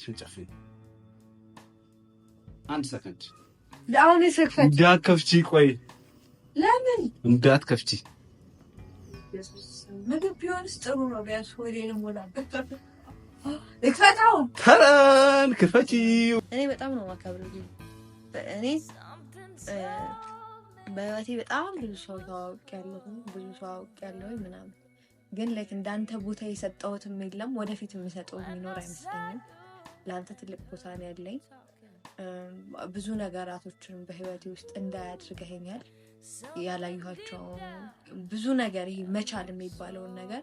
شنجفي አንድ ሰከንድ ለአሁን ይሰክፈት እንዳትከፍቺ ቆይ ለምን እንዳትከፍቺ ምግብ ቢሆንስ ጥሩ ነው ቢያንስ ወዴንም ሞላበት ልክፈታው ተረን ክፈቺ እኔ በጣም ነው ማከብረው እኔ በህይወቴ በጣም ብዙ ሰው ታውቂያለሁ ምናምን ግን ላይክ እንዳንተ ቦታ የሰጠሁትም የለም ወደፊት የምሰጠው የሚኖር አይመስለኝም ለአንተ ትልቅ ቦታ ነው ያለኝ ብዙ ነገራቶችን በህይወቴ ውስጥ እንዳያድርገኛል ያላየኋቸው ብዙ ነገር ይሄ መቻል የሚባለውን ነገር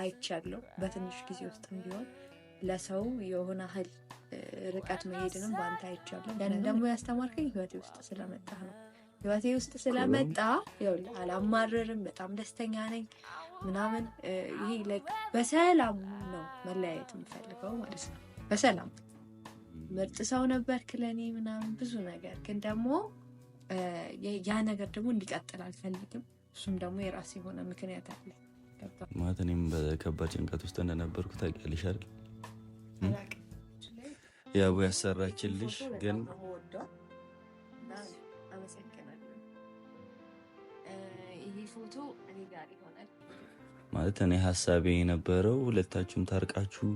አይቻለሁ በትንሽ ጊዜ ውስጥ ቢሆን ለሰው የሆነ ኃይል ርቀት መሄድንም ባንተ አይቻለሁ ደግሞ ያስተማርከኝ ህይወቴ ውስጥ ስለመጣ ነው ህይወቴ ውስጥ ስለመጣ ይኸውልህ አላማረርም በጣም ደስተኛ ነኝ ምናምን ይሄ ላይክ በሰላም ነው መለያየት የምፈልገው ማለት ነው በሰላም ምርጥ ሰው ነበርክ ለኔ ምናምን ብዙ ነገር ግን ደግሞ ያ ነገር ደግሞ እንዲቀጥል አልፈልግም እሱም ደግሞ የራሴ የሆነ ምክንያት አለ ማለት እኔም በከባድ ጭንቀት ውስጥ እንደነበርኩ ታውቂያለሽ አይደል ያው ያሰራችልሽ ግን ፎቶ እኔ ጋር ይሆናል ማለት እኔ ሐሳቤ የነበረው ሁለታችሁም ታርቃችሁ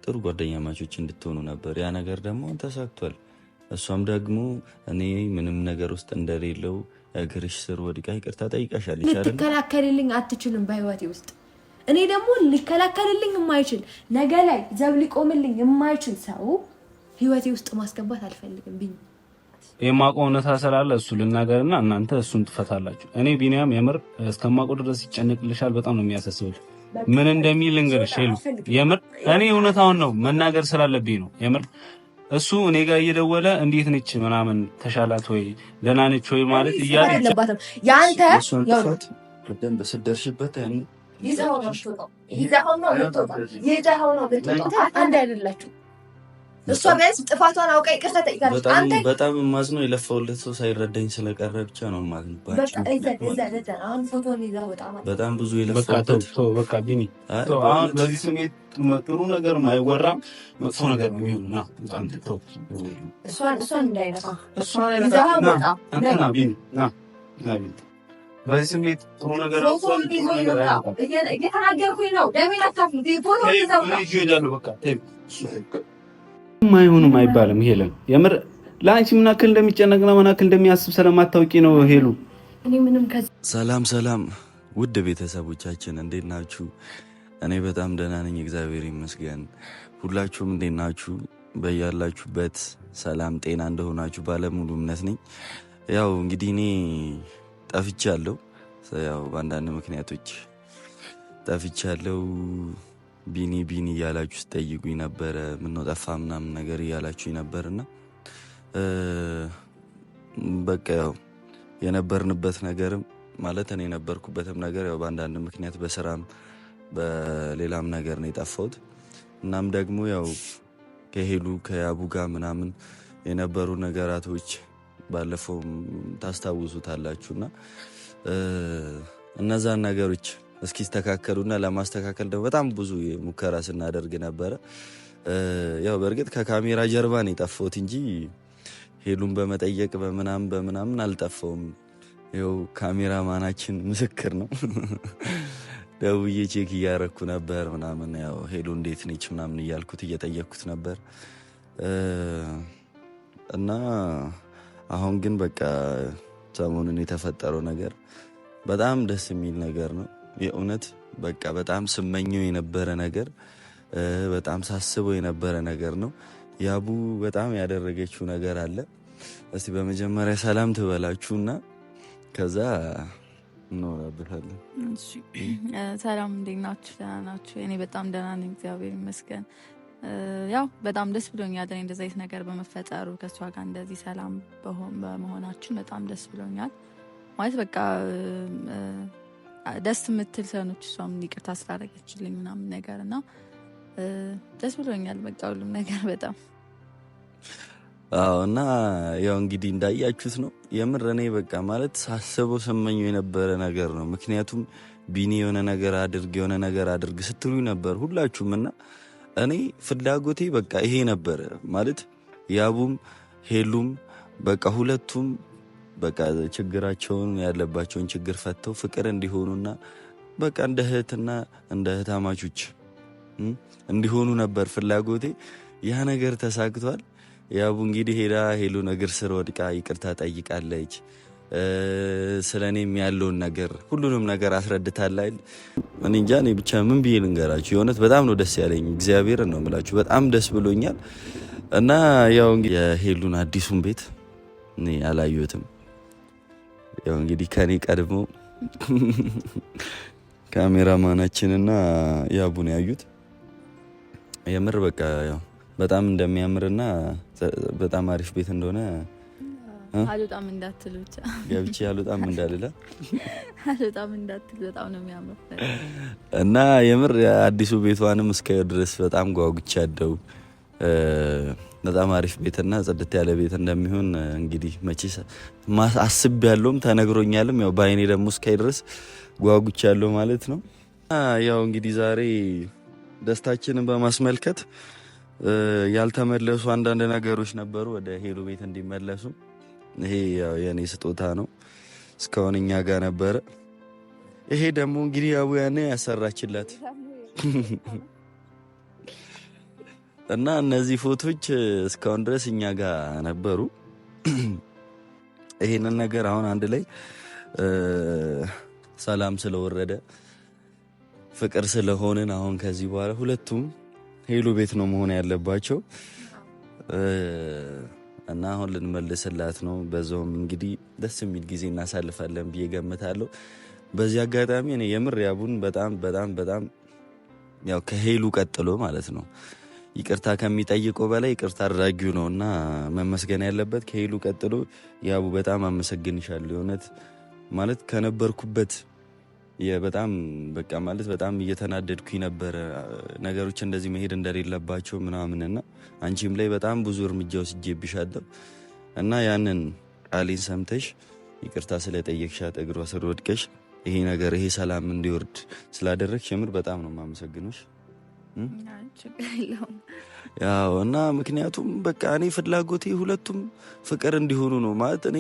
ጥሩ ጓደኛ ማቾች እንድትሆኑ ነበር ያ ነገር ደግሞ ተሳክቷል እሷም ደግሞ እኔ ምንም ነገር ውስጥ እንደሌለው እግርሽ ስር ወድቃ ይቅርታ ጠይቃሻለች አይደል ልትከላከልልኝ አትችልም በህይወቴ ውስጥ እኔ ደግሞ ልከላከልልኝ የማይችል ነገ ላይ ዘብ ሊቆምልኝ የማይችል ሰው ህይወቴ ውስጥ ማስገባት አልፈልግም ቢኒ የማቆነታ ስላለ እሱ ልናገርና እናንተ እሱን ትፈታላችሁ እኔ ቢኒያም የምር እስከማቆ ድረስ ይጨነቅልሻል በጣም ነው የሚያሳስበው ምን እንደሚል እንግዲህ ሄሉ የምር እኔ እውነታውን ነው መናገር ስላለብኝ ነው የምር እሱ እኔ ጋር እየደወለ እንዴት ነች ምናምን ተሻላት ወይ ደህና ነች ወይ ማለት ይያለ ያንተ ያው በደንብ ስደርሽበት ያኔ ይዛው ነው አንድ አይደላችሁ እሷ ቢያንስ ጥፋቷን አውቃ ይቅርታ ጠይቃለች አንተ በጣም ማዝነው የለፈውለት ሰው ሳይረዳኝ ስለቀረ ብቻ ነው ማዝነው በጣም ብዙ የለፈውለት በቃ ቢኒ አሁን በዚህ ስሜት ጥሩ ነገር ማይወራም መጥፎ ነገር ነው የሚሆነው አንተ ተው እሷን እንዳይነካ አንተና ቢኒ ና በዚህ ስሜት ጥሩ ነገር እየተናገርኩኝ ነው ደሜን አታፍልት ፎቶ ይዛው ነው በቃ ማይሆንም አይባልም ሄለን የምር ላንቺ ምን አክል እንደሚጨነቅና ምን አክል እንደሚያስብ ስለማታውቂ ነው ሄሉ እኔ ምንም ሰላም ውድ ቤተሰቦቻችን እንዴት ናችሁ እኔ በጣም ደህና ነኝ እግዚአብሔር ይመስገን ሁላችሁም እንዴት ናችሁ በያላችሁበት ሰላም ጤና እንደሆናችሁ ባለሙሉ እምነት ነኝ ያው እንግዲህ እኔ ጠፍቻለሁ ያው በአንዳንድ ምክንያቶች ጠፍቻለሁ ቢኒ እያላችሁ ስጠይቁኝ ነበር ምን ነው ጠፋ ምናምን ነገር እያላችሁኝ ነበርና በቃ ያው የነበርንበት ነገርም ማለት እኔ የነበርኩበትም ነገር ያው በአንዳንድ ምክንያት በስራም በሌላም ነገር ነው የጠፋሁት እናም ደግሞ ያው ከሄሉ ከያቡ ጋር ምናምን የነበሩ ነገራቶች ባለፈው ታስታውሱታላችሁና እነዛን ነገሮች እስኪስተካከሉና ለማስተካከል ደግሞ በጣም ብዙ ሙከራ ስናደርግ ነበር ያው በርግጥ ከካሜራ ጀርባ ነው የጠፋሁት እንጂ ሄሉን በመጠየቅ በምናምን አልጠፋውም ያው ካሜራማናችን ምስክር ነው ደውዬ ቼክ እያረኩ ነበር ምናምን ያው ሄሉ እንዴት ነች ምናምን እያልኩት እየጠየቅኩት ነበር እና አሁን ግን በቃ ሰሞኑን የተፈጠረው ነገር በጣም ደስ የሚል ነገር ነው የእውነት በቃ በጣም ስመኘው የነበረ ነገር በጣም ሳስበው የነበረ ነገር ነው ያቡ በጣም ያደረገችው ነገር አለ እስቲ በመጀመሪያ ሰላም ትበላችሁና ከዛ እንወራበታለን ሰላም እንዴት ናችሁ ደህና ናችሁ እኔ በጣም ደህና ነኝ እግዚአብሔር ይመስገን ያው በጣም ደስ ብሎኛል እኔ እንደዚህ አይነት ነገር በመፈጠሩ ከሷ ጋር እንደዚህ ሰላም በመሆናችን በጣም ደስ ብሎኛል ማለት በቃ ደስ የምትል ሰኖች እሷም ይቅርታ ስላደረገችልኝ ምናምን ነገርና ደስ ብሎኛል በቃ ሁሉም ነገር በጣም እና ያው እንግዲህ እንዳያችሁት ነው የምር እኔ በቃ ማለት ሳስበው ሰመኘው የነበረ ነገር ነው ምክንያቱም ቢኒ የሆነ ነገር አድርግ ስትሉ ነበር ሁላችሁምና እኔ ፍላጎቴ በቃ ይሄ ነበር ማለት ያቡም ሄሉም በቃ ሁለቱም በቃ ችግራቸውን ያለባቸውን ችግር ፈተው ፍቅር እንዲሆኑና በቃ እንደ እህትና እንደ እህታማቾች እንዲሆኑ ነበር ፍላጎቴ። ያ ነገር ተሳክቷል። ያቡ እንግዲህ ሄዳ ሄሉ እግር ስር ወድቃ ይቅርታ ጠይቃለች። ስለኔም ያለውን ነገር ሁሉንም ነገር አስረድታለች። እኔ እንጃ እኔ ብቻ ምን ብዬ ልንገራችሁ፣ የእውነት በጣም ነው ደስ ያለኝ። እግዚአብሔርን ነው የምላችሁ፣ በጣም ደስ ብሎኛል። እና ያው እንግዲህ የሄሉን አዲሱን ቤት እኔ አላየሁትም። ያው እንግዲህ ከኔ ቀድሞ ካሜራማናችንና ያቡን ያዩት የምር በቃ ያው በጣም እንደሚያምርና በጣም አሪፍ ቤት እንደሆነ አልወጣም እንዳትል ብቻ ገብቼ አልወጣም እንዳልላ አልወጣም እንዳትል በጣም ነው የሚያምር እና የምር አዲሱ ቤቷንም እስከ ድረስ በጣም ጓጉቻለሁ። በጣም አሪፍ ቤትና ጽድት ያለ ቤት እንደሚሆን እንግዲህ መቼስ አስቤያለሁም ተነግሮኛልም። ያው በአይኔ ደግሞ እስከ ድረስ ጓጉቻለሁ ማለት ነው። ያው እንግዲህ ዛሬ ደስታችንን በማስመልከት ያልተመለሱ አንዳንድ ነገሮች ነበሩ ወደ ሄሉ ቤት እንዲመለሱ። ይሄ ያው የኔ ስጦታ ነው፣ እስካሁን እኛ ጋር ነበረ። ይሄ ደግሞ እንግዲህ ያቡ ያኔ ያሰራችላት እና እነዚህ ፎቶች እስካሁን ድረስ እኛ ጋር ነበሩ። ይሄንን ነገር አሁን አንድ ላይ ሰላም ስለወረደ ፍቅር ስለሆንን አሁን ከዚህ በኋላ ሁለቱም ሄሉ ቤት ነው መሆን ያለባቸው እና አሁን ልንመልስላት ነው። በዛውም እንግዲህ ደስ የሚል ጊዜ እናሳልፋለን ብዬ ገምታለሁ። በዚህ አጋጣሚ እኔ የምር ያቡን በጣም በጣም በጣም ያው ከሄሉ ቀጥሎ ማለት ነው ይቅርታ ከሚጠይቀው በላይ ይቅርታ አድራጊው ነው እና መመስገን ያለበት ከሄሉ ቀጥሎ ያቡ በጣም አመሰግንሻለሁ። የእውነት ማለት ከነበርኩበት በጣም በቃ ማለት በጣም እየተናደድኩኝ ነበረ ነገሮች እንደዚህ መሄድ እንደሌለባቸው ምናምንና አንቺም ላይ በጣም ብዙ እርምጃ ወስጄብሻለሁ እና ያንን ቃሌን ሰምተሽ ይቅርታ ስለጠየቅሻት እግሯ ስር ወድቀሽ ይሄ ነገር ይሄ ሰላም እንዲወርድ ስላደረግሽ የምር በጣም ነው የማመሰግነሽ። ያው እና ምክንያቱም በቃ እኔ ፍላጎቴ ሁለቱም ፍቅር እንዲሆኑ ነው ማለት እኔ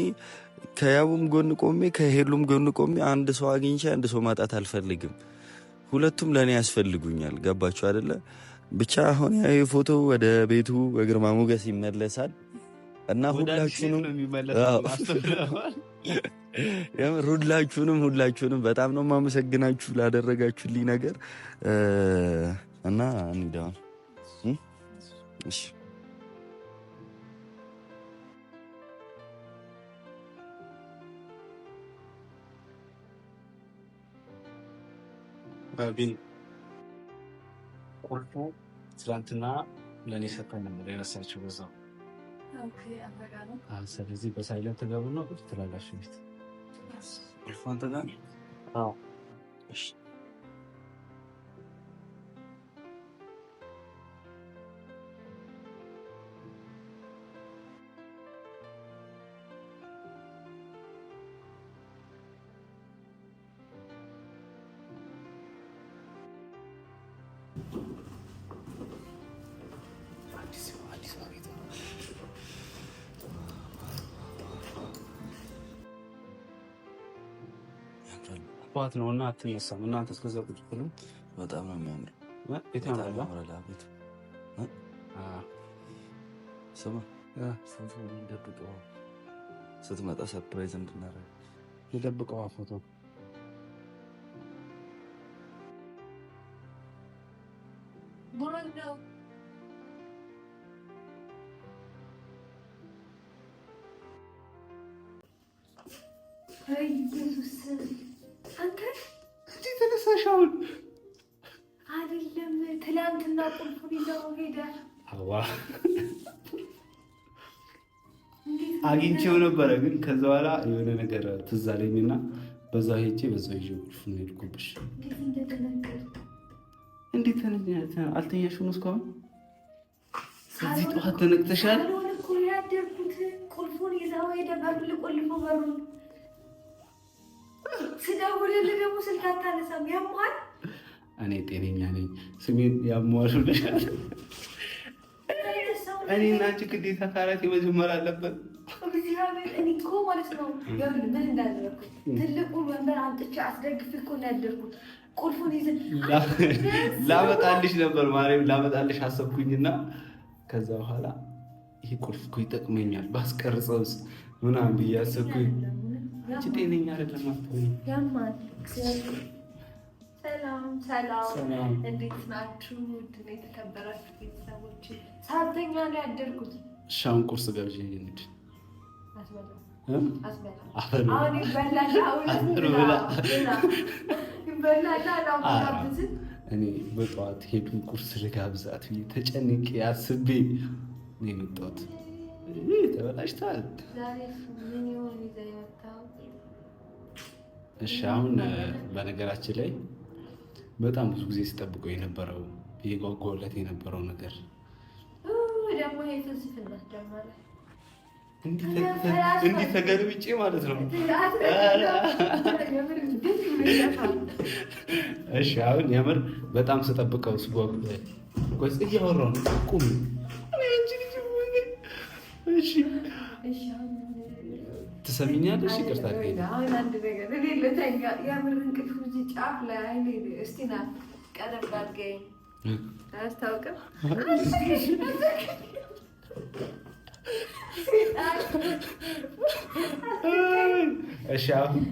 ከያቡም ጎን ቆሜ ከሄሉም ጎን ቆሜ አንድ ሰው አግኝቼ አንድ ሰው ማጣት አልፈልግም። ሁለቱም ለእኔ ያስፈልጉኛል። ገባችሁ አይደለ? ብቻ አሁን ይሄ ፎቶ ወደ ቤቱ በግርማ ሞገስ ይመለሳል እና ሁላችሁንም በጣም ነው የማመሰግናችሁ ላደረጋችሁልኝ ነገር እና እንዳው እሺ ባቢን ቁልፉ ትላንትና ለኔ ሰጥተኝ ነበር የረሳችው በዛው። ኦኬ አፈጋለ ስለዚህ በሳይለንት ገቡ ነው ቁልፍ ትላላችሁ ቤት ቁልፉ አንተ ጋር? አዎ እሺ ቋት ነውና አትነሳም። እናንተ እስከዛ ቁጭ ብሎ በጣም ነው የሚያምር። ቤት ስማ ፎቶ እንደብቀው ስትመጣ ሰርፕራይዝ እንድናረግ የደብቀዋ ፎቶ ቦራንዳው ኢየሱስ አንተ እንዴት ተነሳሻውን? አይደለም ትላንትና ቁልፉን ይዘው ሄደ። አዋ አግኝቼው ነበረ፣ ግን ከዛ በኋላ የሆነ ነገር ትዝ አለኝና በዛ ሄጄ በዛ ይዤ ቁልፉን ሄድኩብሽ። እንዴት አልተኛሽም እስካሁን? እዚህ ጠዋት ተነቅተሻል። ቁልፉን ይዘው ሄደ። በሩ ልቆልፎ በሩን ስደውልልህ ደግሞ ስልክ አታነሳም። ያሟል እኔ ጤነኛ ነኝ። ስሜን ያሟሉልሻል። እኔ እና አንቺ ግዴታ ካራት መጀመር አለበት። እኔ እኮ ማለት ነው ምን እንዳደረኩት ትልቁን ወንበር አምጥቼ አስደግፌ እኮ ነው ያደርኩት። ቁልፉን ይዘን ላመጣልሽ ነበር ማርያም ላመጣልሽ አሰብኩኝና ከዛ በኋላ ይሄ ቁልፍ እኮ ይጠቅመኛል ባስቀርጸውስ ምናምን ብዬ አሰብኩኝ። አንቺ ጤነኛ አይደለም አትበይ። ያማል። ሰላም፣ እንዴት ናችሁ? ውድና የተከበራችሁ ቤተሰቦች፣ ሳተኛ ነው ያደርኩት። ሻውን ቁርስ ገብዤ እንሂድ። አሁን ይበላል። እኔ በጠዋት ሄዱን ቁርስ ልጋብዛት ብዬ ተጨንቄ አስቤ ነው የመጣሁት። ተበላሽቷል። እሺ አሁን በነገራችን ላይ በጣም ብዙ ጊዜ ሲጠብቀው የነበረው የጓጓለት የነበረው ነገር እንዲህ ተገልብጬ ማለት ነው። እሺ አሁን የምር በጣም ስጠብቀው እያወራሁ ነው። ቁም። እሺ ትሰሚኛለሽ? ይቅርታ አሁን አንድ ነገር እኔ ልተኛ የምር እንቅልፍ እዚህ ጫፍ ላይ አይኔ እስቲ ና ቀረብ አድርገኝ። አያስታውቅም? እሺ አሁን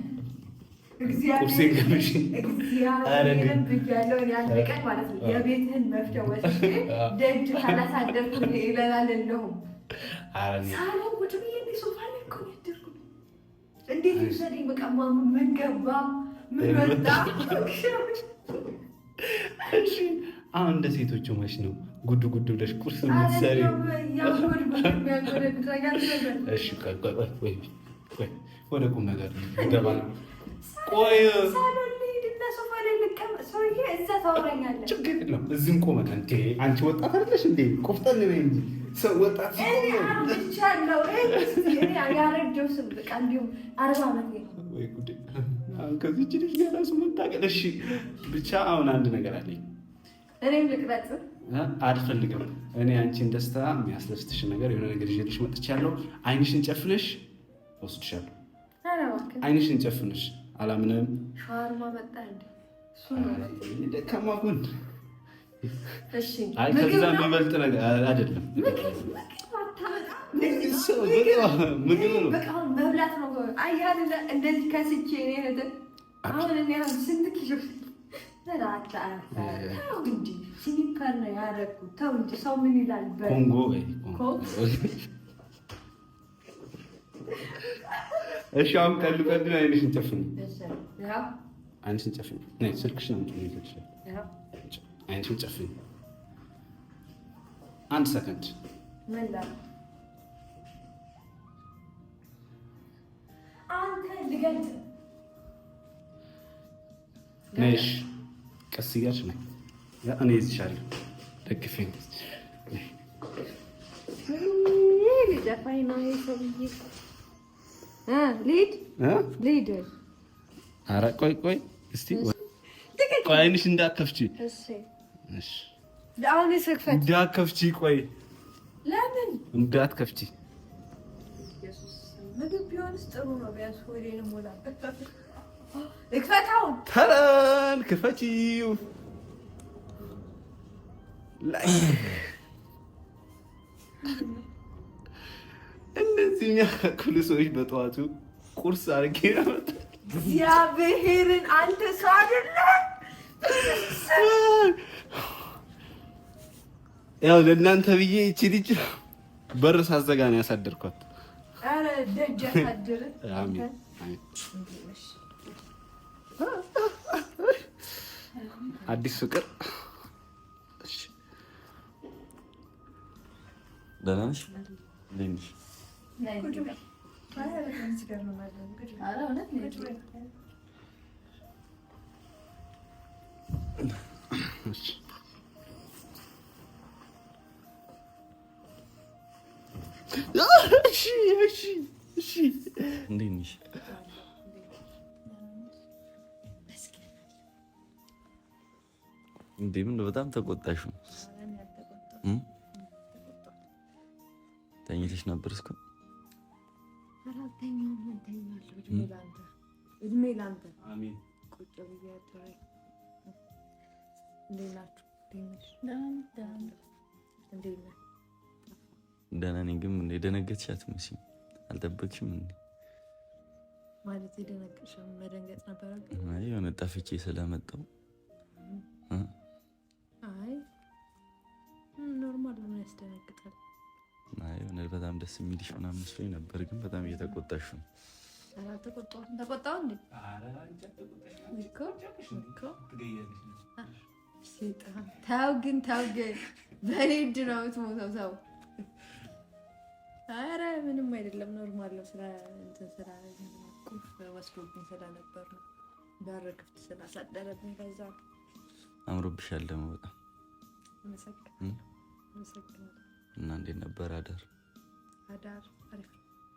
እግዚአብሔርን ብያለሁ። አንድ ቀን ማለት ነው የቤትህን መፍቻ ወስጄ ደጅ ካላሳደርኩ ይለናል የለሁም ሳሎን ቁጭ ብዬ ሶፋ ላይ እኮ ነው ያደርኩት። እንዴት ይውሰደኝ? በቃ ምን ገባ ምን ወጣ? አሁን እንደ ሴቶቹ መች ነው ጉድ ጉድ ብለሽ ቁርስ የምትሰሪው? እሺ ቆይ ወደ ቁም ነገር ገባ ነው። ቆይ ሳሎን ልሂድና ሶፋ ላይ ልቀመጥ። ሰውዬ እዛ ታወራኛለህ። ችግር የለም እዚህም ቆመን እንዴ አንቺ ወጣት አይደለሽ እንዴ? ቆፍጠን ነኝ እንጂ ሰው ወጣት ሲቆም ያረጀው ስም በቃ እንዲሁም 40 ዓመት ነው ወይ ጉድ። አሁን ከዚህች ልጅ ጋር እራሱ መታገል። እሺ ብቻ አሁን አንድ ነገር አለኝ። እኔም ልቅረጽ አልፈልግም። እኔ አንቺን ደስታ የሚያስደስትሽ ነገር የሆነ ነገር ይዤልሽ መጥቻለሁ። አይንሽን ጨፍነሽ ወስድሻለሁ። አይንሽን ጨፍነሽ አላምንም። ሻርማ መጣ እንዴ? ደካማ ጎን። እሺ አይ ከዛ የሚበልጥ ነገር አይደለም። ምግብ ነው በቃ መብላት ነው። አያለ እንደዚህ ከስቼ እኔ አሁን እኔ ስንት ኪሎ እንጂ ሲኒፐር ነው ያደረኩት። ተው እንጂ ሰው ምን ይላል? ኮንጎ እሺ አሁን ቀልድ ቀልድ ነው። አይንሽን ጨፍኝ። አይንሽን ጨፍኝ። ነይ ስልክሽ ነው የምትይዘሽ። አይንሽን ጨፍኝ። አንድ ሰከንድ መላ አንተ ልገንት ነሽ። ቀስ እያልሽ ነይ። እኔ ይዝሻለሁ። ደግፈኝ። ልደፋኝ ነው ሰውዬ። ሊድ ኧረ ቆይ እስቲ ቆይ። አይንሽ እንዳትከፍቺ እሺ። አሁን ስክፈት እንዳትከፍቺ። ቆይ ለምን እንዳትከፍቺ? ምግብ ቢሆንስ ጥሩ ነው። ቢያንስ ወዴን ሞላ እክፈታው ተረን ክፈቺው። እንደዚህ የሚያካክሉ ሰዎች በጠዋቱ ቁርስ አድርጌ ያመጣ። እግዚአብሔርን አንተ ሰው አይደለም። ያው ለእናንተ ብዬ ይቺ ልጅ በር ሳዘጋ ነው ያሳደርኳት። ኧረ ደጅ ያሳድር። አሜን። አዲስ ፍቅር። ደህና ነሽ? እንዴት ነሽ? እሺ እንዴት ነሽ? እንዴ ምን በጣም ተቆጣሽ? ተኝተሽ ነበር እስከ እድሜ ላንተ አሜን። ቁጭ ብዬ ደህና ነኝ። ግን እንደ ደነገጥሽ አትመስይም። አልጠበቅሽም እንዴ? ማለት የደነገጥሽ መደንገጥ ነበር። አይ የሆነ ጠፍቼ ስለመጣሁ አይ ኖርማል ነው። ያስደነግጣል። አይ የሆነ በጣም ደስ የሚልሽ ምናምን መስሎኝ ነበር። ግን በጣም እየተቆጣሽ ነው። ተቆጣሁ እንዴ? ተው ግን በእኔ እጅ ነው የምትሞተው ሰው። ኧረ ምንም አይደለም፣ ኖርማል ነው። ስራ ቁልፍ ወስዶብኝ ስለነበር ነው፣ በር ክፍት ስላሳደረብኝ ከዛ። አምሮብሻል ደግሞ በጣም መሰግናለሁ። እና እንዴት ነበር አዳር?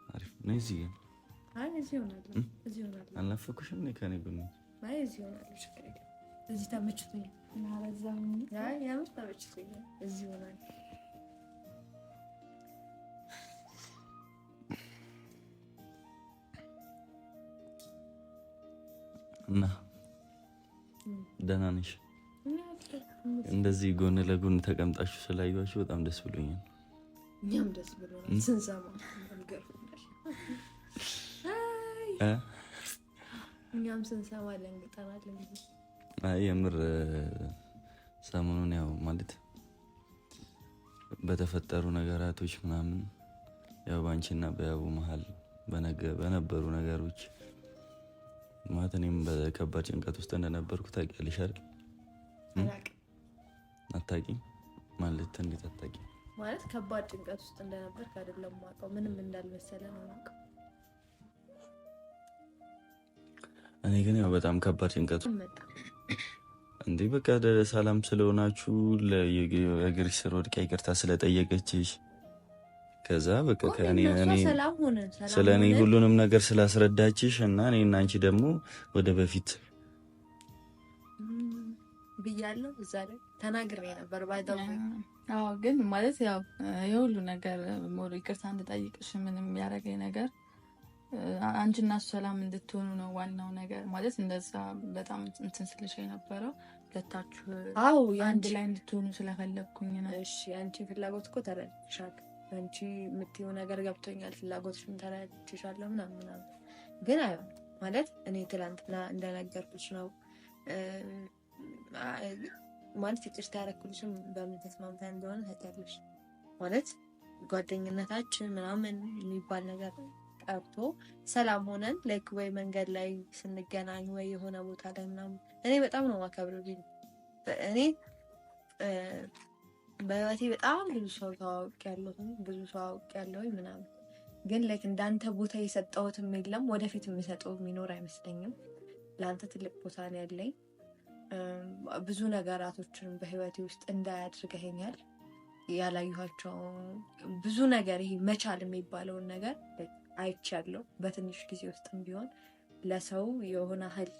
አሪፍ ነው። እዚህ አልናፈኩሽም? ከኔ ጎን እዚህ ተመችቶኛል። የምር ተመችቶኛል። እዚህ ሆናል። እና ደህና ነሽ? እንደዚህ ጎን ለጎን ተቀምጣችሁ ስላየኋችሁ በጣም ደስ ብሎኛል። እኛም ደስ ብሎናል ስንሰማ። እኛም ስንሰማ ደንግጠናል። አይ የምር ሰሞኑን ያው ማለት በተፈጠሩ ነገራቶች ምናምን ያው ባንቺና በያቡ መሀል በነበሩ ነገሮች ማለት እኔም በከባድ ጭንቀት ውስጥ እንደነበርኩ ታውቂያለሽ አይደል? አታውቂም ማለት እንዴት አታውቂም? ማለት ከባድ ጭንቀት ውስጥ እንደነበርክ አይደለም የማውቀው፣ ምንም እንዳልመሰለ ነው የማውቀው። እኔ ግን ያው በጣም ከባድ ጭንቀት እንዴ በቃ ሰላም ስለሆናችሁ ለእግርሽ ስር ወድቃ ይቅርታ ስለጠየቀችሽ ከዛ በቃ ስለ እኔ ሁሉንም ነገር ስላስረዳችሽ እና እኔ እና አንቺ ደግሞ ወደ በፊት ብያለሁ። እዛ ላይ ተናግሬ ነበር ባይደው። አዎ ግን ማለት ያው የሁሉ ነገር ሞር ይቅርታ እንድጠይቅሽ ምንም ያደረገኝ ነገር አንቺና እሱ ሰላም እንድትሆኑ ነው ዋናው ነገር። ማለት እንደዛ በጣም እንትን ስልሽ የነበረው ሁለታችሁ አንድ ላይ እንድትሆኑ ስለፈለግኩኝ ነው። እሺ አንቺ ፍላጎት እኮ ተረድቻለሁ። አንቺ የምትይው ነገር ገብቶኛል። ፍላጎትሽን ተረድቻለሁ ምናምን ግን አይ ማለት እኔ ትላንትና እንደነገርኩሽ ነው ማለት ይቅርታ ያደረኩልሽም በምን ተስማምተን እንደሆነ ታውቂያለሽ። ማለት ጓደኝነታችን ምናምን የሚባል ነገር ቀርቶ ሰላም ሆነን ላይክ ወይ መንገድ ላይ ስንገናኝ ወይ የሆነ ቦታ ላይ ምናምን እኔ በጣም ነው ማከብረው። እኔ በህይወቴ በጣም ብዙ ሰው ታውቂያለሁ ምናምን ግን ላይክ እንዳንተ ቦታ የሰጠሁትም የለም፣ ወደፊት የሚሰጠው የሚኖር አይመስለኝም። ለአንተ ትልቅ ቦታ ነው ያለኝ። ብዙ ነገራቶችን በህይወቴ ውስጥ እንዳያድርገኛል። ያላየኋቸው ብዙ ነገር ይሄ መቻል የሚባለውን ነገር አይቻለሁ። በትንሽ ጊዜ ውስጥም ቢሆን ለሰው የሆነ ያህል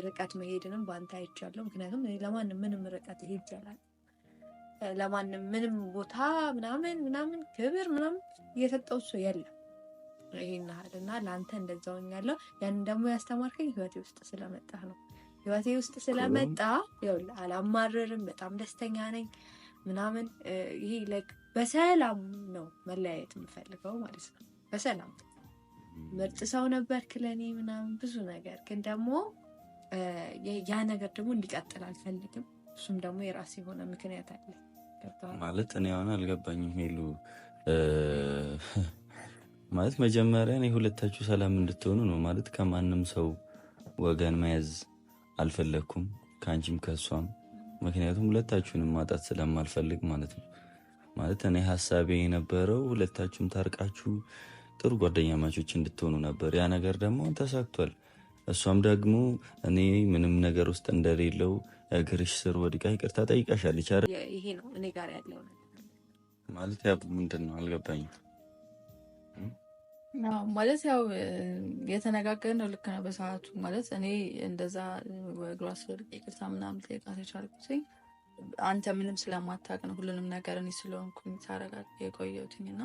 ርቀት መሄድንም በአንተ አይቻለሁ። ምክንያቱም ለማንም ምንም ርቀት ይሄጃላል ለማንም ምንም ቦታ ምናምን ክብር ምናምን እየሰጠው ሰው የለም። ይሄን ያህል እና ለአንተ እንደዛው ሆኛለሁ። ያንን ደግሞ ያስተማርከኝ ህይወቴ ውስጥ ስለመጣ ነው። ህይወቴ ውስጥ ስለመጣ ይኸውልህ አላማርርም፣ በጣም ደስተኛ ነኝ ምናምን። ይሄ ላይክ በሰላም ነው መለያየት የምፈልገው ማለት ነው። በሰላም ምርጥ ሰው ነበርክ ለኔ ምናምን ብዙ ነገር፣ ግን ደግሞ ያ ነገር ደግሞ እንዲቀጥል አልፈልግም። እሱም ደግሞ የራሴ የሆነ ምክንያት አለ ማለት እኔ አሁን አልገባኝም ሄሉ ማለት መጀመሪያ እኔ ሁለታችሁ ሰላም እንድትሆኑ ነው ማለት ከማንም ሰው ወገን መያዝ አልፈለኩም፣ ከአንቺም ከሷም። ምክንያቱም ሁለታችሁንም ማጣት ስለማልፈልግ ማለት ነው። ማለት እኔ ሀሳቤ የነበረው ሁለታችሁም ታርቃችሁ ጥሩ ጓደኛ ማቾች እንድትሆኑ ነበር። ያ ነገር ደግሞ ተሳክቷል። እሷም ደግሞ እኔ ምንም ነገር ውስጥ እንደሌለው እግርሽ ስር ወድቃ ይቅርታ ጠይቃሻለች አይደል? ይሄ ነው እኔ ጋር ያለው ማለት ያው ምንድን ነው አልገባኝም። ማለት ያው የተነጋገርነው ልክ ነው በሰዓቱ። ማለት እኔ እንደዛ እግሯ ስር ወድቃ ይቅርታ ምናምን ጠይቃት የቻልኩት አንተ ምንም ስለማታውቅ ነው ሁሉንም ነገር እኔ ስለሆንኩኝ ታረጋግ የቆየሁትኝና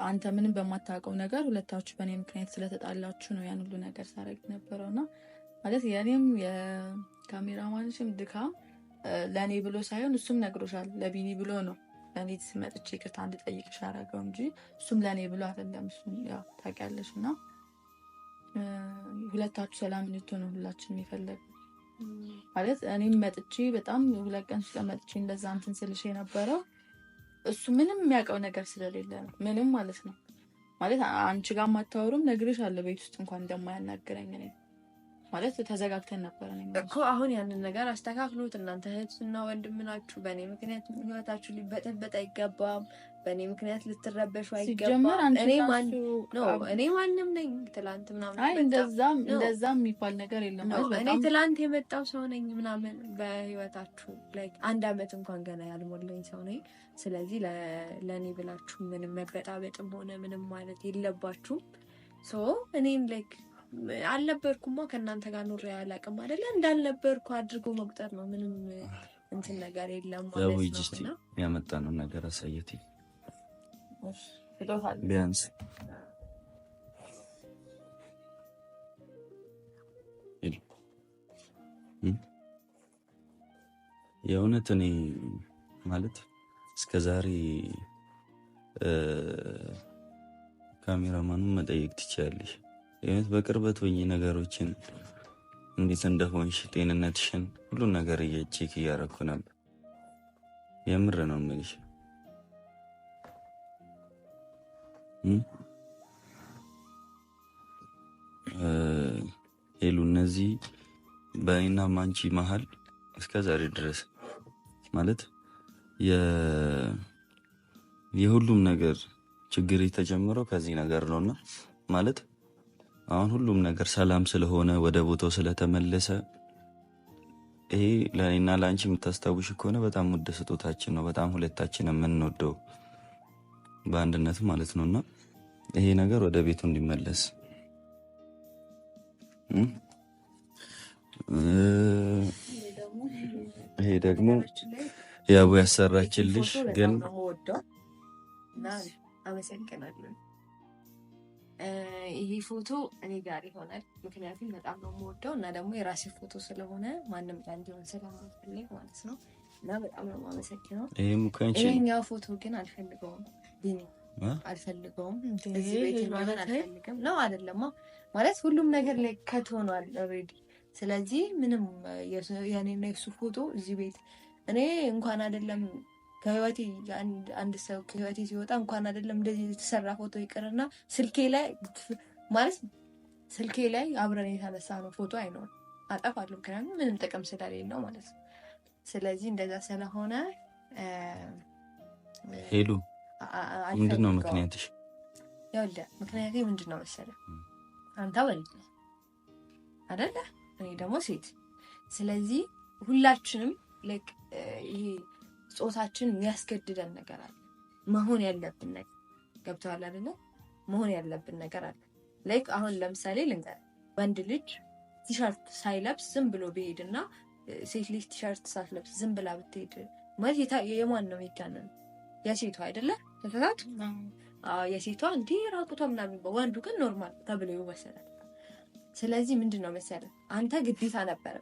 አንተ ምንም በማታውቀው ነገር ሁለታችሁ በእኔ ምክንያት ስለተጣላችሁ ነው ያን ሁሉ ነገር ሳረግ ነበረውና ማለት የኔም የካሜራማንሽም ድካም ለእኔ ብሎ ሳይሆን እሱም ነግሮሻል ለቢኒ ብሎ ነው ለእኔ መጥቼ ይቅርታ እንድጠይቅሽ አደረገው እንጂ እሱም ለእኔ ብሎ አይደለም። እሱም ያው ታውቂያለሽ እና ሁለታችሁ ሰላም እንድትሆኑ ሁላችንም የፈለግነው ማለት እኔም መጥቼ በጣም 2 ቀን ስለመጥቼ እንደዛ እንትን ስልሽ የነበረው እሱ ምንም የሚያውቀው ነገር ስለሌለ ነው። ምንም ማለት ነው ማለት አንቺ ጋር ማታወሩም ነግሬሻለሁ ቤት ውስጥ እንኳን እንደማያናግረኝ እኔ ማለት ተዘጋግተን ነበር እኮ። አሁን ያንን ነገር አስተካክሉት። እናንተ እህትና ወንድም ናችሁ። በእኔ ምክንያት ህይወታችሁ ሊበጠበጥ አይገባም። በእኔ ምክንያት ልትረበሹ አይገባም። እኔ ማንም ነኝ ትላንት ምናምን እንደዛም የሚባል ነገር የለም። እኔ ትላንት የመጣው ሰው ነኝ ምናምን በህይወታችሁ ላይ 1 አመት እንኳን ገና ያልሞላኝ ሰው ነኝ። ስለዚህ ለእኔ ብላችሁ ምንም መበጣበጥም ሆነ ምንም ማለት የለባችሁም። እኔም አልነበርኩማ ከእናንተ ጋር ኑሬ አላውቅም አይደለ? እንዳልነበርኩ አድርጎ መቁጠር ነው። ምንም እንትን ነገር የለም ማለት ነው። ያመጣነው ነገር አሳየት ቢያንስ የእውነት እኔ ማለት እስከዛሬ ካሜራማኑን መጠየቅ ትችያለሽ። የእውነት በቅርበት ሆኜ ነገሮችን እንዴት እንደሆንሽ ጤንነትሽን ሁሉን ነገር ቼክ እያደረኩ ነበር። የምር ነው የምልሽ። ሄሉ እነዚህ በእኔና ማንቺ መሀል እስከዛሬ ድረስ ማለት የሁሉም ነገር ችግር የተጀመረው ከዚህ ነገር ነውና ማለት አሁን ሁሉም ነገር ሰላም ስለሆነ ወደ ቦታው ስለተመለሰ ይሄ ለእኔና ለአንቺ የምታስታውሽ ከሆነ በጣም ውድ ስጦታችን ነው። በጣም ሁለታችን የምንወደው በአንድነት ማለት ነውና ይሄ ነገር ወደ ቤቱ እንዲመለስ ይሄ ደግሞ ያቡ ያሰራችልሽ ግን አመሰግናለሁ። ይሄ ፎቶ እኔ ጋር ይሆናል። ምክንያቱም በጣም ነው የምወደው እና ደግሞ የራሴ ፎቶ ስለሆነ ማንም ጋር እንዲሆን ስለማልፈልግ ማለት ነው። እና በጣም ነው የማመሰግነው። ይሄኛው ፎቶ ግን አልፈልገውም፣ አልፈልገውም። እዚህ ቤት እንዲሆን አልፈልግም ነው አይደለማ ማለት ሁሉም ነገር ላይ ከት ሆኗል ኦልሬዲ። ስለዚህ ምንም የኔና የሱ ፎቶ እዚህ ቤት እኔ እንኳን አይደለም ከህይወቴ አንድ ሰው ከህይወቴ ሲወጣ እንኳን አይደለም እንደዚህ የተሰራ ፎቶ ይቅርና ስልኬ ላይ አብረን የተነሳ ነው ፎቶ አይኖርም፣ አጠፋለሁ። ምክንያቱም ምንም ጥቅም ስለሌለው ማለት ነው። ስለዚህ እንደዛ ስለሆነ ሄሉ ምንድነው ምክንያትሽ? ይኸውልህ ምክንያቴ ምንድነው መሰለህ? አንተ ወንድ ነህ አይደለ? እኔ ደግሞ ሴት። ስለዚህ ሁላችንም ይሄ ጾታችን የሚያስገድደን ነገር አለ፣ መሆን ያለብን ነገር ገብቶሃል አይደለ? መሆን ያለብን ነገር አለ። አሁን ለምሳሌ ልንገርህ፣ ወንድ ልጅ ቲሸርት ሳይለብስ ዝም ብሎ ቢሄድና ሴት ልጅ ቲሸርት ሳትለብስ ዝም ብላ ብትሄድ ማለት የማን ነው የሚጋነን? የሴቷ አይደለ? ተፈታት የሴቷ እንዲህ ራቁቷ ምናምን፣ ወንዱ ግን ኖርማል ተብሎ ይወሰዳል። ስለዚህ ምንድን ነው መሰለህ አንተ ግዴታ ነበረ።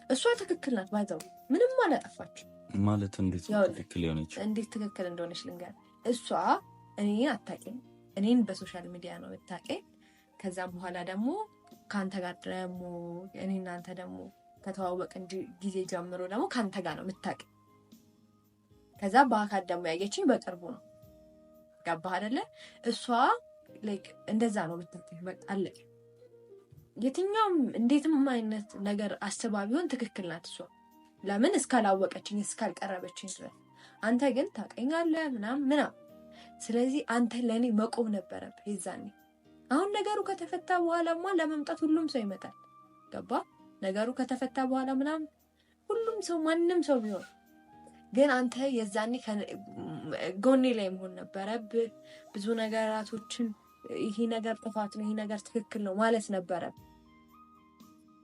እሷ ትክክል ናት፣ ባይዘው ምንም አላጠፋችም ማለት እንዴት ትክክል ሆነች? እንዴት ትክክል እንደሆነች ልንገር። እሷ እኔን አታውቂኝ፣ እኔን በሶሻል ሚዲያ ነው የምታውቂኝ። ከዛም በኋላ ደግሞ ከአንተ ጋር ደግሞ እኔ እናንተ ደግሞ ከተዋወቅን ጊዜ ጀምሮ ደግሞ ከአንተ ጋር ነው የምታውቂኝ። ከዛ በአካል ደግሞ ያየችኝ በቅርቡ ነው። ገባህ አይደለ? እሷ እንደዛ ነው የምታውቂኝ። በቃ አለቀ። የትኛውም እንዴትም አይነት ነገር አስባ ቢሆን ትክክል ናት እሷ። ለምን እስካላወቀችኝ እስካልቀረበችኝ ድረስ። አንተ ግን ታውቀኛለህ ምናምን። ስለዚህ አንተ ለእኔ መቆም ነበረብህ የዛኔ። አሁን ነገሩ ከተፈታ በኋላማ ለመምጣት ሁሉም ሰው ይመጣል። ገባ? ነገሩ ከተፈታ በኋላ ምናምን ሁሉም ሰው ማንም ሰው ቢሆን ግን አንተ የዛኔ ጎኔ ላይ መሆን ነበረብህ። ብዙ ነገራቶችን ይሄ ነገር ጥፋት ነው፣ ይሄ ነገር ትክክል ነው ማለት ነበረ።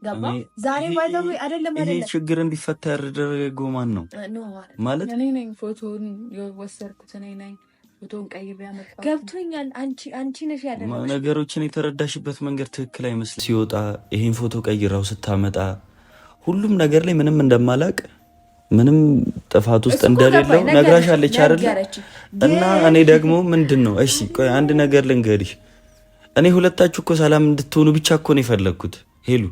ገባ ዛሬ ባይዘው አይደለም ይሄ ችግር እንዲፈታ ያደረገው ማን ነው ማለት እኔ ነኝ። ፎቶን የወሰድኩት እኔ ነኝ። ፎቶን ቀይሬ ያመጣሁት ገብቶኛል። አንቺ ነሽ ያደረግሽው። ነገሮችን የተረዳሽበት መንገድ ትክክል አይመስልም። ሲወጣ ይሄን ፎቶ ቀይራው ስታመጣ ሁሉም ነገር ላይ ምንም እንደማላቅ ምንም ጥፋት ውስጥ እንደሌለው ነግራሻለች አይደል? እና እኔ ደግሞ ምንድነው እሺ ቆይ አንድ ነገር ልንገርሽ። እኔ ሁለታችሁ እኮ ሰላም እንድትሆኑ ብቻ እኮ ነው የፈለግኩት ሄሉ።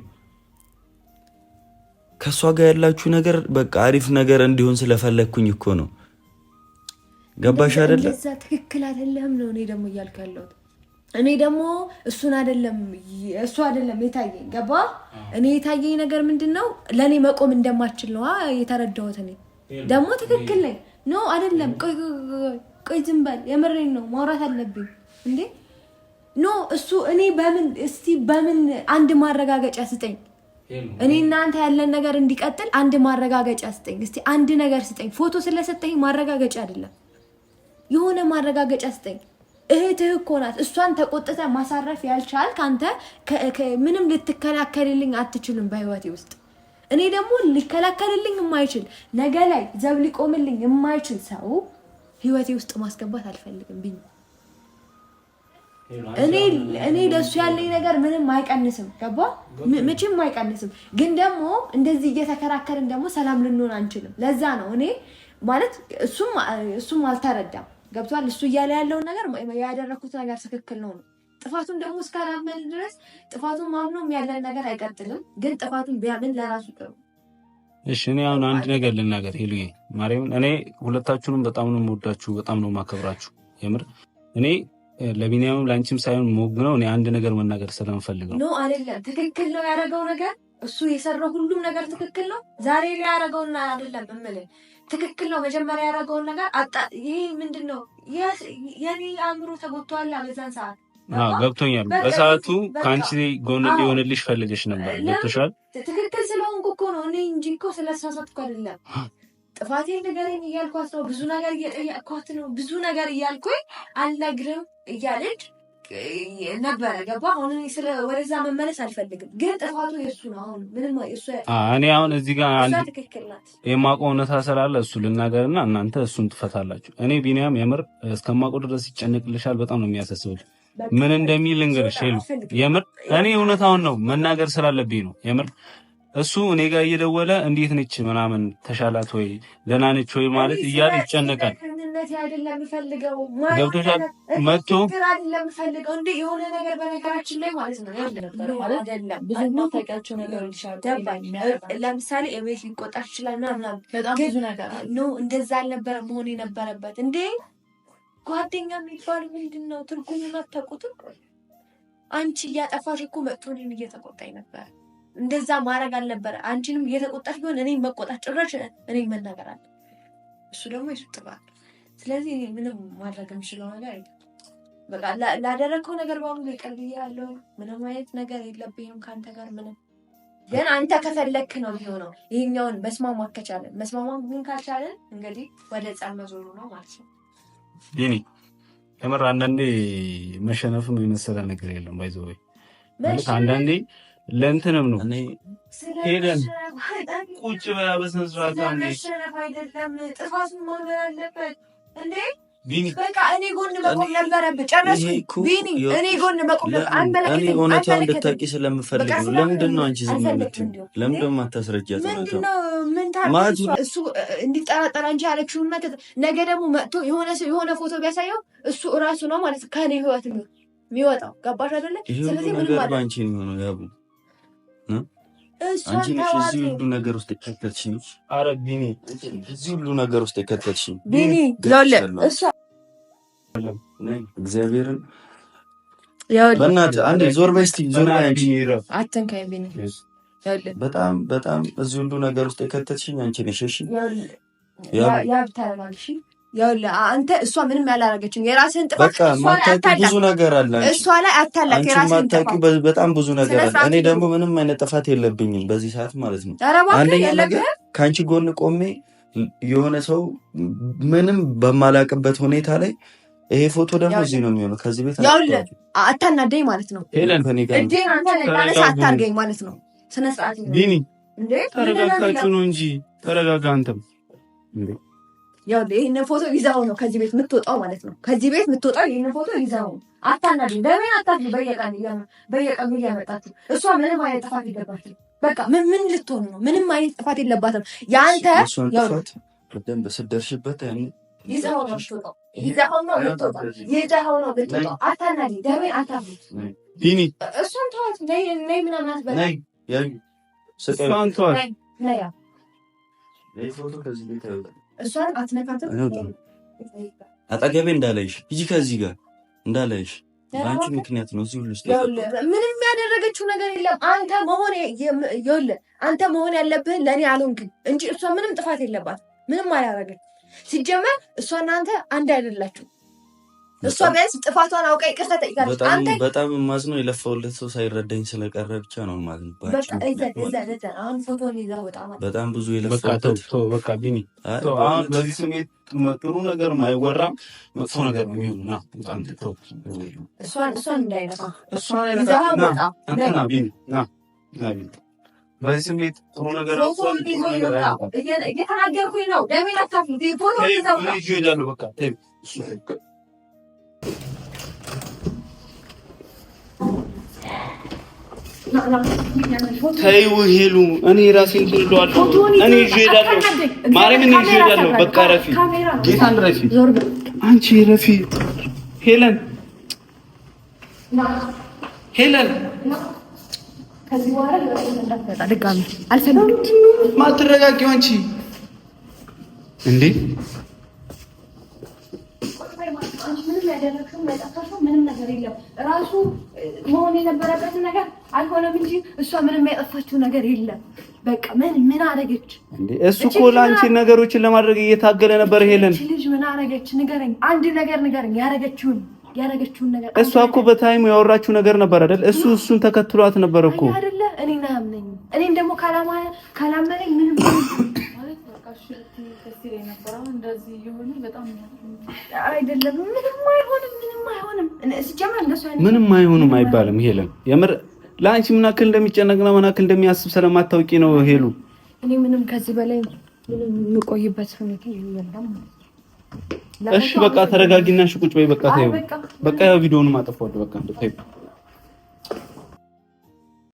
ከሷ ጋር ያላችሁ ነገር በቃ አሪፍ ነገር እንዲሆን ስለፈለግኩኝ እኮ ነው። ገባሽ አይደለ? እንደዛ ትክክል አይደለም ነው እኔ ደግሞ እያልኩ ያለሁት። እኔ ደግሞ እሱ አይደለም የታየኝ። ገባ? እኔ የታየኝ ነገር ምንድነው ለኔ መቆም እንደማችል ነው የተረዳሁት። እኔ ደግሞ ትክክል ነኝ ነው አይደለም? ቆይ ዝም በል፣ የምሬን ነው ማውራት አለብኝ እንዴ? ኖ እሱ እኔ በምን አንድ ማረጋገጫ ስጠኝ። እኔ እናንተ ያለን ነገር እንዲቀጥል አንድ ማረጋገጫ ስጠኝ እስቲ። አንድ ነገር ስጠኝ። ፎቶ ስለሰጠኝ ማረጋገጫ አይደለም፣ የሆነ ማረጋገጫ ስጠኝ። እህትህ እኮ ናት። እሷን ተቆጥተ ማሳረፍ ያልቻልክ አንተ ምንም ልትከላከልልኝ አትችልም በህይወቴ ውስጥ። እኔ ደግሞ ሊከላከልልኝ የማይችል ነገ ላይ ዘብ ሊቆምልኝ የማይችል ሰው ህይወቴ ውስጥ ማስገባት አልፈልግም ብኝ። እኔ ለሱ ያለኝ ነገር ምንም አይቀንስም። ገባ? ምንም አይቀንስም። ግን ደግሞ እንደዚህ እየተከራከርን ደግሞ ሰላም ልንሆን አንችልም። ለዛ ነው እኔ ማለት እሱም አልተረዳም። ገብቷል? እሱ እያለ ያለውን ነገር ያደረኩት ነገር ትክክል ነው። ጥፋቱን ደግሞ እስካላመን ድረስ ጥፋቱን ማምኖ ያለን ነገር አይቀጥልም። ግን ጥፋቱን ቢያምን ለራሱ ጥሩ። እሺ እኔ አሁን አንድ ነገር ልናገር ሄሉዬ፣ ማርያምን እኔ ሁለታችሁንም በጣም ነው የምወዳችሁ፣ በጣም ነው የማከብራችሁ። የምር እኔ ለቢኒያምም ላንቺም ሳይሆን ሞግነው እኔ አንድ ነገር መናገር ስለምፈልግ ነው። አይደለም ትክክል ነው ያደረገው ነገር፣ እሱ የሰራው ሁሉም ነገር ትክክል ነው። ዛሬ ላይ ያደረገውና አይደለም እምልህ ትክክል ነው። መጀመሪያ ያደረገውን ነገር ይሄ ምንድነው የኔ አእምሮ ተጎድቷል በዛን ሰዓት። ገብቶኛል። በሰዓቱ ከአንቺ ጎን ሊሆንልሽ ፈልገሽ ነበር። ገብቶሻል? ትክክል ስለሆንኩ እኮ ነው እኔ እንጂ እኮ ስለተሳሳትኩ አይደለም። ጥፋቴን ንገረኝ እያልኳት ነው። ብዙ ነገር እየጠየቅኳት ነው። ብዙ ነገር እያልኩኝ አልነግርም እያለች ነበረ። ገባ? አሁን ወደዛ መመለስ አልፈልግም። ግን ጥፋቱ የእሱ ነው። አሁን ምንም እሱ እኔ አሁን እዚህ ጋር አንድ የማውቀው እውነታ ስላለ እሱ ልናገርና እናንተ እሱን ትፈታላችሁ። እኔ ቢኒያም የምር እስከማውቀው ድረስ ይጨነቅልሻል። በጣም ነው የሚያሳስበው። ምን እንደሚል ልንገርሽ ሄሉ፣ የምር እኔ እውነታውን ነው መናገር ስላለብኝ ነው። የምር እሱ እኔ ጋር እየደወለ እንዴት ነች ምናምን ተሻላት ወይ ደህና ነች ወይ ማለት እያለ ይጨነቃል። አይደለም ፈልገው ገብቶሻል? መጥቶ አይደለም ፈልገው እንዴ የሆነ ነገር በነገራችን ላይ ማለት ነው አይደለም ብዙ ነው ታውቂያቸው ነገሮች ይችላል። ለምሳሌ እቤት ሊቆጣሽ ይችላል ምናምን በጣም ብዙ ነገር ነው። እንደዛ አልነበረ መሆን የነበረበት እንዴ። ጓደኛ የሚባል ምንድነው ትርጉሙን አታውቁትም? አንቺ እያጠፋሽ እኮ መጥቶ እኔን እየተቆጣኝ ነበር። እንደዛ ማድረግ አልነበረ። አንቺንም እየተቆጣሽ ቢሆን እኔን መቆጣት ጭራሽ እኔን መናገር አለ። እሱ ደግሞ የሱ ጥፋት። ስለዚህ ምንም ማድረግ የምችለው ነገር አይደለም። በቃ ላደረግከው ነገር በሙሉ ይቅር ብያለሁ። ምንም አይነት ነገር የለብኝም ከአንተ ጋር ምንም። ግን አንተ ከፈለክ ነው የሚሆነው። ይሄኛውን መስማማት ከቻለን መስማማት ግን ካልቻለን እንግዲህ ወደ ጸብ መዞሩ ነው ማለት ነው። ይሄኔ የምር አንዳንዴ መሸነፍም የመሰለ ነገር የለም። ባይዘው ማለት አንዳንዴ ለእንትንም ነው ሄደን ቁጭ በያ በስነ ስርዓት አንዴ መሸነፍ አይደለም ጥፋቱን ማመን አለበት እንዴ። ቢኒ በቃ እኔ ጎን መቆም ነበረብህ። ጨረስኩ ቢኒ፣ እኔ ጎን መቆም ነበር። እኔ እውነታውን እንድታውቂ ስለምፈልግ ነው። ለምንድን ነው አንቺ ዝም የምትይው? ለምንድን ነው የማታስረጃት? ምን ታዲያ እሱ እንዲጠራጠር አንቺ ያለችውን ነገ ደግሞ መጥቶ የሆነ ፎቶ ቢያሳየው እሱ እራሱ ነው ማለት ከኔ ህይወት የሚወጣው። ገባሽ አይደለ? ስለዚህ ምን ማለት ነው አንቺ ነው ያቡ አንቺ ነሽ እዚህ ሁሉ ነገር ውስጥ የከተትሽኝ። ኧረ ቢኒ እዚህ ሁሉ ነገር ውስጥ የከተትሽኝ ቢኒ ሎለ እሷ እግዚአብሔርን በእናትህ አንዴ ዞር በይ እስኪ ዞር በይ አንቺ አትንካኝ ቢኒ። በጣም በጣም እዚህ ሁሉ ነገር ውስጥ የከተትሽኝ አንቺ ነሽ። እሺ ያ ብታረጋግሽ አንተ እሷ ምንም ያላረገችም የራስህን ጥፋት ብዙ ነገር አለ እሷ ላይ አታላቅ። የራስህን ጥፋት በጣም ብዙ ነገር አለ። እኔ ደግሞ ምንም አይነት ጥፋት የለብኝም በዚህ ሰዓት ማለት ነው። አንደኛ ነገር ከአንቺ ጎን ቆሜ የሆነ ሰው ምንም በማላቅበት ሁኔታ ላይ ይሄ ፎቶ ደግሞ እዚህ ነው የሚሆነው። ከዚህ ቤት አታናደኝ ማለት ነው። ሄለን ከኔ ጋር አታርገኝ ማለት ነው። ስነ ስርዓት ቢኒ ተረጋጋችሁ ነው እንጂ ተረጋጋ አንተም እንዴ ያው ይሄን ፎቶ ይዛው ነው ከዚህ ቤት የምትወጣው ማለት ነው። ከዚህ ቤት የምትወጣው ይሄን ፎቶ ይዛው አታናዱ። ለምን አታችሁ? በየቀኑ እያመጣችሁ እሷ ምንም አይነት ጥፋት የለባትም። በቃ ምን ልትሆን ነው? ምንም አይነት ጥፋት የለባትም። ያንተ ያው በደንብ ስደርሽበት ያኔ ይዛው ነው የምትወጣው። ይዛው ነው የምትወጣው። አታናዱ። ለምን አታችሁ? ቢኒ እሷን ተዋት። ነይ ምናምን አትበላ። ነይ ያዩ እሷን ተዋት። ነይ ያ ፎቶ ከዚህ ቤት አይወጣም። እሷን አትነካትም። አጠገቤ እንዳላይሽ ሂጂ ከዚህ ጋር እንዳላይሽ በአንቺ ምክንያት ነው እዚህ ሁሉ ውስጥ ምንም ያደረገችው ነገር የለም። አንተ መሆን ያለብህ ለእኔ አልሆንክም እንጂ እሷ ምንም ጥፋት የለባት። ምንም አላደረገች። ሲጀመር እሷና አንተ አንድ አይደላችሁ። እሷ ቢያንስ ጥፋቷን አውቃ ይቅርታ ጠይቃለች። በጣም የማዝነው የለፋውለት ሰው ሳይረዳኝ ስለቀረ ብቻ ነው ማለት ነው። በጣም ብዙ የለፋውለት በቃ ቢኒ አሁን በዚህ ስሜት ጥሩ ነገር አይወራም፣ መጥፎ ነገር ነው የሚሆነው። እሷን እንዳይነካ ቢኒ በዚህ ስሜት ጥሩ ነገር እየተናገርኩኝ ነው። ደሜን አታፍልት። ፎቶ ይዘው ይሄዳሉ። በቃ ተይው ሄሉ፣ እኔ ራሴን ትልደዋለሁ። እኔ እሄዳለሁ፣ ማርያምን እሄዳለሁ። በቃ ረፊ፣ ጌታን ረፊ፣ አንቺ ረፊ። ሄለን ከዚህ በኋላ እንዳትመጣ ድጋሚ አልፈልግም። ማትረጋጊው አንቺ እንዴ? ምንም ያደረግሽው ያጠፋሽው ምንም ነገር የለም። ራሱ መሆን የነበረበትን ነገር አልሆነም እንጂ እሷ ምንም ያጠፋችው ነገር የለም። በቃ ምን አደረገች እንዴ? እሱ እኮ ለአንቺ ነገሮችን ለማድረግ እየታገለ ነበር። ሄለን ልጅ ምን አደረገች? ንገረኝ፣ አንድ ነገር ንገረኝ። ያደረገችን ነገር እሷ እኮ በታይሙ ያወራችው ነገር ነበር አይደል? እሱን ተከትሏት ነበር እኮ አይደለ? እኔን አያምነኝም። እኔን ደግሞ ካላመነኝ ምንም ማለት በቃ አይደለም። ምንም አይሆንም አይባልም። ሄለን የምር ለአንቺ ምን ያክል እንደሚጨነቅና ምን ያክል እንደሚያስብ ስለማታውቂ ነው ሄሉ። እኔ ምንም ከዚህ በላይ ምንም የምቆይበት ሁኔታ የለም። እሺ በቃ ተረጋጊና ቁጭ በይ። በቃ ተይው። በቃ ቪዲዮውን ማጠፋው በቃ